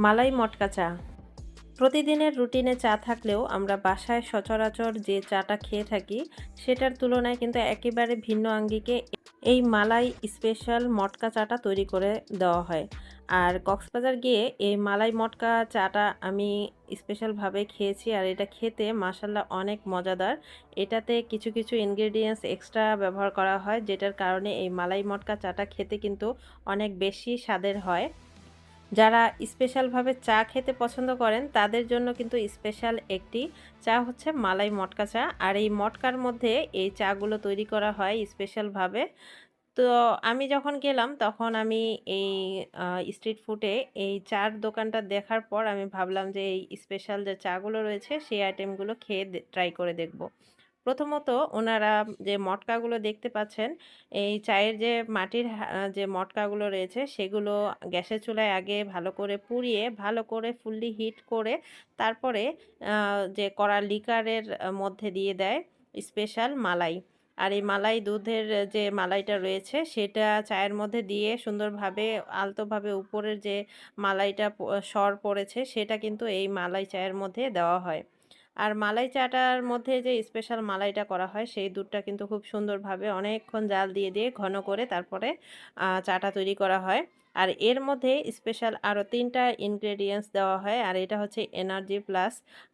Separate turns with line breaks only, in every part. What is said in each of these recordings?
মালাই মটকা চা। প্রতিদিনের রুটিনে চা থাকলেও আমরা বাসায় সচরাচর যে চাটা খেয়ে থাকি সেটার তুলনায় কিন্তু একেবারে ভিন্ন আঙ্গিকে এই মালাই স্পেশাল মটকা চাটা তৈরি করে দেওয়া হয়। আর কক্সবাজার গিয়ে এই মালাই মটকা চাটা আমি স্পেশালভাবে খেয়েছি, আর এটা খেতে মাশাল্লাহ অনেক মজাদার। এটাতে কিছু কিছু ইনগ্রেডিয়েন্টস এক্সট্রা ব্যবহার করা হয়, যেটার কারণে এই মালাই মটকা চাটা খেতে কিন্তু অনেক বেশি স্বাদের হয়। যারা স্পেশালভাবে চা খেতে পছন্দ করেন তাদের জন্য কিন্তু স্পেশাল একটি চা হচ্ছে মালাই মটকা চা। আর এই মটকার মধ্যে এই চাগুলো তৈরি করা হয় স্পেশালভাবে। তো আমি যখন গেলাম তখন আমি এই স্ট্রিট ফুডে এই চার দোকানটা দেখার পর আমি ভাবলাম যে এই স্পেশাল যে চাগুলো রয়েছে সেই আইটেমগুলো খেয়ে ট্রাই করে দেখব। প্রথমত ওনারা যে মটকাগুলো দেখতে পাচ্ছেন, এই চায়ের যে মাটির যে মটকাগুলো রয়েছে সেগুলো গ্যাসের চুলায় আগে ভালো করে পুড়িয়ে ভালো করে ফুললি হিট করে তারপরে যে কড়া লিকারের মধ্যে দিয়ে দেয় স্পেশাল মালাই। আর এই মালাই দুধের যে মালাইটা রয়েছে সেটা চায়ের মধ্যে দিয়ে সুন্দরভাবে আলতোভাবে উপরের যে মালাইটা সর পড়েছে সেটা কিন্তু এই মালাই চায়ের মধ্যে দেওয়া হয়। আর মালাই চাটার মধ্যে যে স্পেশাল মালাইটা করা হয় সেই দুধটা কিন্তু খুব সুন্দরভাবে অনেকক্ষণ জাল দিয়ে দিয়ে ঘন করে তারপরে চাটা তৈরি করা হয়। আর এর মধ্যে স্পেশাল আরও ৩টা ইনগ্রেডিয়েন্টস দেওয়া হয়, আর এটা হচ্ছে এনার্জি প্লাস।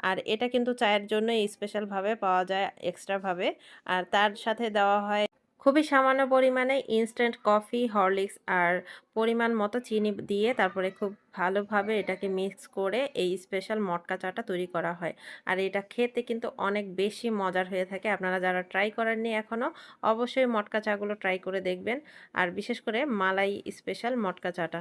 আর এটা কিন্তু চায়ের জন্য স্পেশালভাবে পাওয়া যায় এক্সট্রাভাবে। আর তার সাথে দেওয়া হয় খুবই সামান্য পরিমাণে ইনস্ট্যান্ট কফি, হরলিক্স আর পরিমাণ মতো চিনি দিয়ে তারপরে খুব ভালোভাবে এটাকে মিক্স করে এই স্পেশাল মটকা চাটা তৈরি করা হয়। আর এটা খেতে কিন্তু অনেক বেশি মজার হয়ে থাকে। আপনারা যারা ট্রাই করেননি এখনও অবশ্যই মটকা চাগুলো ট্রাই করে দেখবেন, আর বিশেষ করে মালাই স্পেশাল মটকা চাটা।